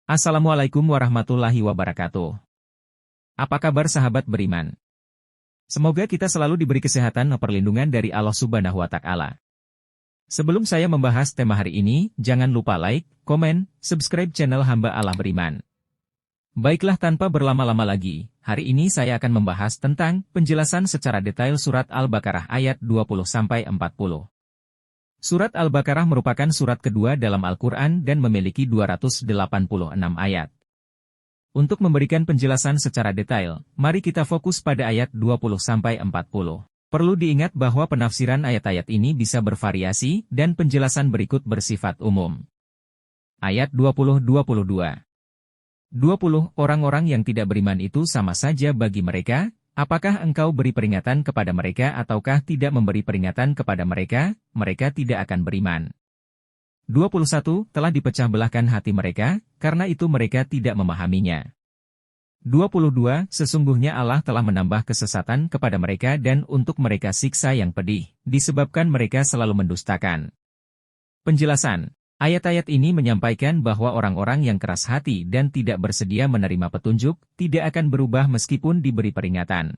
Assalamualaikum warahmatullahi wabarakatuh. Apa kabar sahabat beriman? Semoga kita selalu diberi kesehatan dan perlindungan dari Allah Subhanahu wa Ta'ala. Sebelum saya membahas tema hari ini, jangan lupa like, komen, subscribe channel Hamba Allah Beriman. Baiklah, tanpa berlama-lama lagi, hari ini saya akan membahas tentang penjelasan secara detail surat Al-Baqarah ayat 20-40. Surat Al-Baqarah merupakan surat kedua dalam Al-Quran dan memiliki 286 ayat. Untuk memberikan penjelasan secara detail, mari kita fokus pada ayat 20-40. Perlu diingat bahwa penafsiran ayat-ayat ini bisa bervariasi dan penjelasan berikut bersifat umum. Ayat 20-22. 20. Orang-orang yang tidak beriman itu sama saja bagi mereka. Apakah engkau beri peringatan kepada mereka ataukah tidak memberi peringatan kepada mereka, mereka tidak akan beriman. 21. Telah dipecah belahkan hati mereka, karena itu mereka tidak memahaminya. 22. Sesungguhnya Allah telah menambah kesesatan kepada mereka dan untuk mereka siksa yang pedih, disebabkan mereka selalu mendustakan. Penjelasan. Ayat-ayat ini menyampaikan bahwa orang-orang yang keras hati dan tidak bersedia menerima petunjuk, tidak akan berubah meskipun diberi peringatan.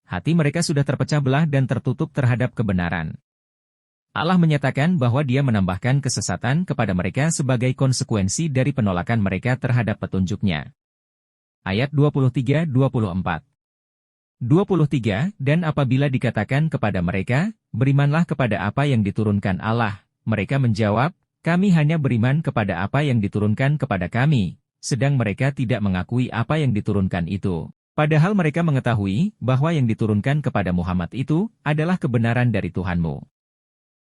Hati mereka sudah terpecah belah dan tertutup terhadap kebenaran. Allah menyatakan bahwa Dia menambahkan kesesatan kepada mereka sebagai konsekuensi dari penolakan mereka terhadap petunjuknya. Ayat 23-24. 23. Dan apabila dikatakan kepada mereka, berimanlah kepada apa yang diturunkan Allah, mereka menjawab, kami hanya beriman kepada apa yang diturunkan kepada kami, sedang mereka tidak mengakui apa yang diturunkan itu. Padahal mereka mengetahui bahwa yang diturunkan kepada Muhammad itu adalah kebenaran dari Tuhanmu.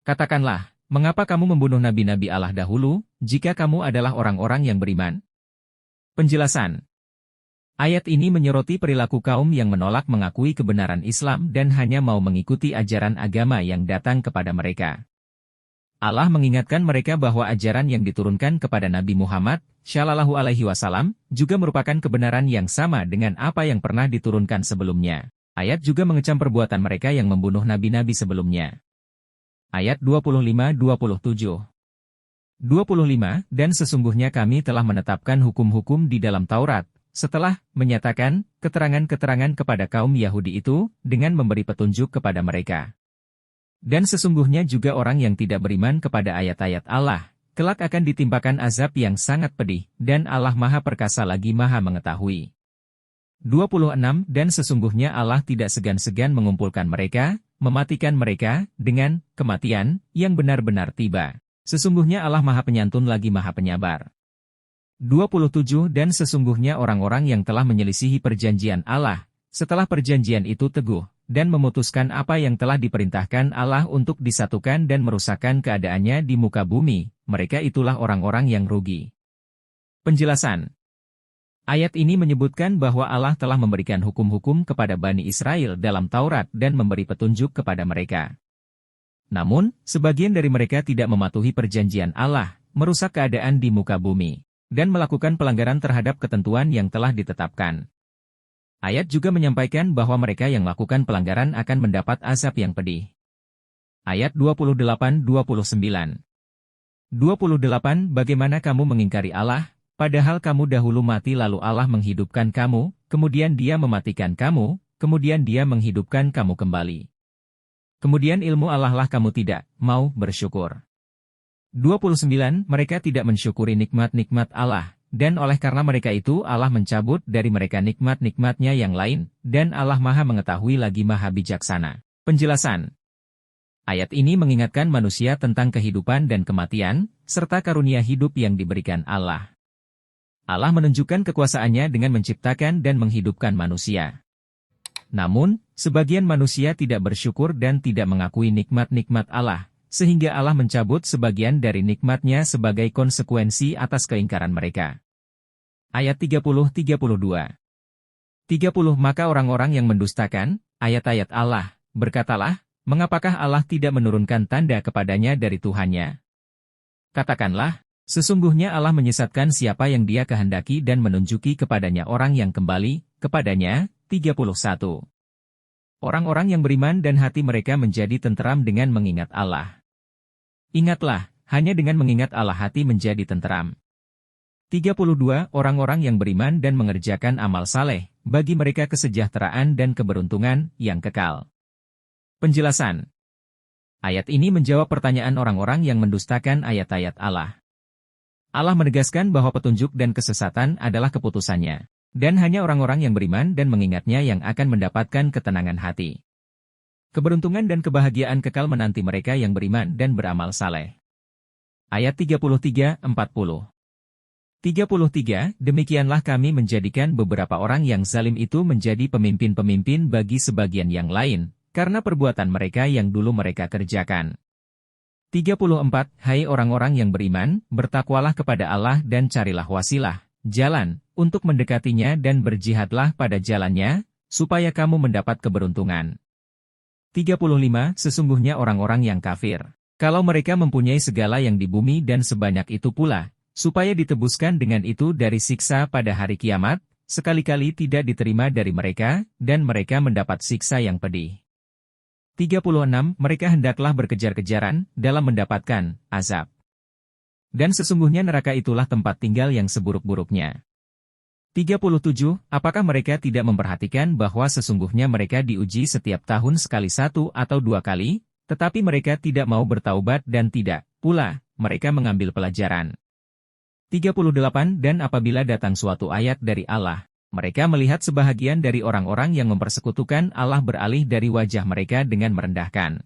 Katakanlah, mengapa kamu membunuh nabi-nabi Allah dahulu, jika kamu adalah orang-orang yang beriman? Penjelasan. Ayat ini menyoroti perilaku kaum yang menolak mengakui kebenaran Islam dan hanya mau mengikuti ajaran agama yang datang kepada mereka. Allah mengingatkan mereka bahwa ajaran yang diturunkan kepada Nabi Muhammad, Shallallahu Alaihi Wasallam, juga merupakan kebenaran yang sama dengan apa yang pernah diturunkan sebelumnya. Ayat juga mengecam perbuatan mereka yang membunuh nabi-nabi sebelumnya. Ayat 25-27. 25. Dan sesungguhnya kami telah menetapkan hukum-hukum di dalam Taurat, setelah menyatakan keterangan-keterangan kepada kaum Yahudi itu, dengan memberi petunjuk kepada mereka. Dan sesungguhnya juga orang yang tidak beriman kepada ayat-ayat Allah, kelak akan ditimpakan azab yang sangat pedih, dan Allah Maha Perkasa lagi Maha Mengetahui. 26. Dan sesungguhnya Allah tidak segan-segan mengumpulkan mereka, mematikan mereka, dengan kematian yang benar-benar tiba. Sesungguhnya Allah Maha Penyantun lagi Maha Penyabar. 27. Dan sesungguhnya orang-orang yang telah menyelisihi perjanjian Allah, setelah perjanjian itu teguh, dan memutuskan apa yang telah diperintahkan Allah untuk disatukan dan merusakkan keadaannya di muka bumi, mereka itulah orang-orang yang rugi. Penjelasan. Ayat ini menyebutkan bahwa Allah telah memberikan hukum-hukum kepada Bani Israel dalam Taurat dan memberi petunjuk kepada mereka. Namun, sebagian dari mereka tidak mematuhi perjanjian Allah, merusak keadaan di muka bumi, dan melakukan pelanggaran terhadap ketentuan yang telah ditetapkan. Ayat juga menyampaikan bahwa mereka yang melakukan pelanggaran akan mendapat azab yang pedih. Ayat 28-29. 28. Bagaimana kamu mengingkari Allah, padahal kamu dahulu mati lalu Allah menghidupkan kamu, kemudian Dia mematikan kamu, kemudian Dia menghidupkan kamu kembali. Kemudian ilmu Allah lah kamu tidak mau bersyukur. 29. Mereka tidak mensyukuri nikmat-nikmat Allah. Dan oleh karena mereka itu Allah mencabut dari mereka nikmat-nikmatnya yang lain, dan Allah Maha Mengetahui lagi Maha Bijaksana. Penjelasan. Ayat ini mengingatkan manusia tentang kehidupan dan kematian, serta karunia hidup yang diberikan Allah. Allah menunjukkan kekuasaannya dengan menciptakan dan menghidupkan manusia. Namun, sebagian manusia tidak bersyukur dan tidak mengakui nikmat-nikmat Allah, sehingga Allah mencabut sebagian dari nikmatnya sebagai konsekuensi atas keingkaran mereka. Ayat 30-32. 30. Maka orang-orang yang mendustakan ayat-ayat Allah, berkatalah, mengapakah Allah tidak menurunkan tanda kepadanya dari Tuhannya? Katakanlah, sesungguhnya Allah menyesatkan siapa yang Dia kehendaki dan menunjuki kepadanya orang yang kembali kepadanya. 31. Orang-orang yang beriman dan hati mereka menjadi tenteram dengan mengingat Allah. Ingatlah, hanya dengan mengingat Allah hati menjadi tenteram. 32 Orang-orang yang beriman dan mengerjakan amal saleh, bagi mereka kesejahteraan dan keberuntungan yang kekal. Penjelasan. Ayat ini menjawab pertanyaan orang-orang yang mendustakan ayat-ayat Allah. Allah menegaskan bahwa petunjuk dan kesesatan adalah keputusannya, dan hanya orang-orang yang beriman dan mengingatnya yang akan mendapatkan ketenangan hati. Keberuntungan dan kebahagiaan kekal menanti mereka yang beriman dan beramal saleh. Ayat 33-40. 33, demikianlah kami menjadikan beberapa orang yang zalim itu menjadi pemimpin-pemimpin bagi sebagian yang lain, karena perbuatan mereka yang dulu mereka kerjakan. 34, hai orang-orang yang beriman, bertakwalah kepada Allah dan carilah wasilah, jalan, untuk mendekatinya dan berjihadlah pada jalannya, supaya kamu mendapat keberuntungan. 35, sesungguhnya orang-orang yang kafir, kalau mereka mempunyai segala yang di bumi dan sebanyak itu pula, supaya ditebuskan dengan itu dari siksa pada hari kiamat, sekali-kali tidak diterima dari mereka, dan mereka mendapat siksa yang pedih. 36, mereka hendaklah berkejar-kejaran, dalam mendapatkan azab. Dan sesungguhnya neraka itulah tempat tinggal yang seburuk-buruknya. 37, apakah mereka tidak memperhatikan bahwa sesungguhnya mereka diuji setiap tahun sekali 1 atau 2 kali, tetapi mereka tidak mau bertaubat dan tidak, pula, mereka mengambil pelajaran. 38, dan apabila datang suatu ayat dari Allah, mereka melihat sebahagian dari orang-orang yang mempersekutukan Allah beralih dari wajah mereka dengan merendahkan.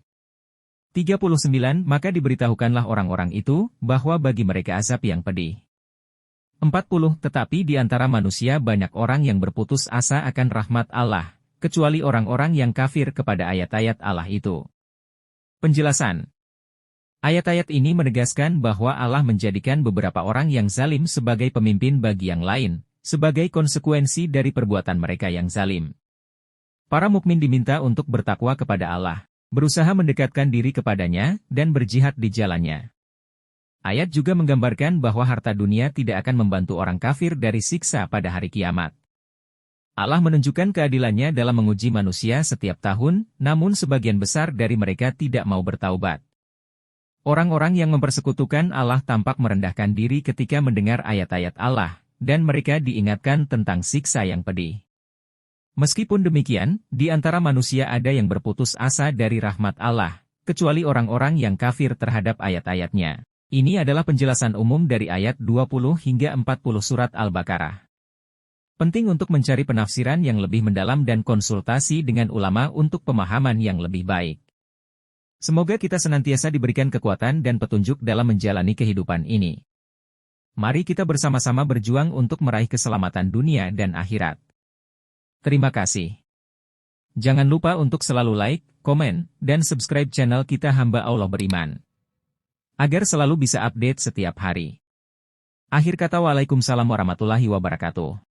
39, maka diberitahukanlah orang-orang itu, bahwa bagi mereka azab yang pedih. 40, tetapi di antara manusia banyak orang yang berputus asa akan rahmat Allah, kecuali orang-orang yang kafir kepada ayat-ayat Allah itu. Penjelasan. Ayat-ayat ini menegaskan bahwa Allah menjadikan beberapa orang yang zalim sebagai pemimpin bagi yang lain, sebagai konsekuensi dari perbuatan mereka yang zalim. Para mukmin diminta untuk bertakwa kepada Allah, berusaha mendekatkan diri kepadanya, dan berjihad di jalannya. Ayat juga menggambarkan bahwa harta dunia tidak akan membantu orang kafir dari siksa pada hari kiamat. Allah menunjukkan keadilannya dalam menguji manusia setiap tahun, namun sebagian besar dari mereka tidak mau bertaubat. Orang-orang yang mempersekutukan Allah tampak merendahkan diri ketika mendengar ayat-ayat Allah, dan mereka diingatkan tentang siksa yang pedih. Meskipun demikian, di antara manusia ada yang berputus asa dari rahmat Allah, kecuali orang-orang yang kafir terhadap ayat-ayatnya. Ini adalah penjelasan umum dari ayat 20 hingga 40 surat Al-Baqarah. Penting untuk mencari penafsiran yang lebih mendalam dan konsultasi dengan ulama untuk pemahaman yang lebih baik. Semoga kita senantiasa diberikan kekuatan dan petunjuk dalam menjalani kehidupan ini. Mari kita bersama-sama berjuang untuk meraih keselamatan dunia dan akhirat. Terima kasih. Jangan lupa untuk selalu like, komen, dan subscribe channel kita Hamba Allah Beriman, agar selalu bisa update setiap hari. Akhir kata, waalaikumsalam warahmatullahi wabarakatuh.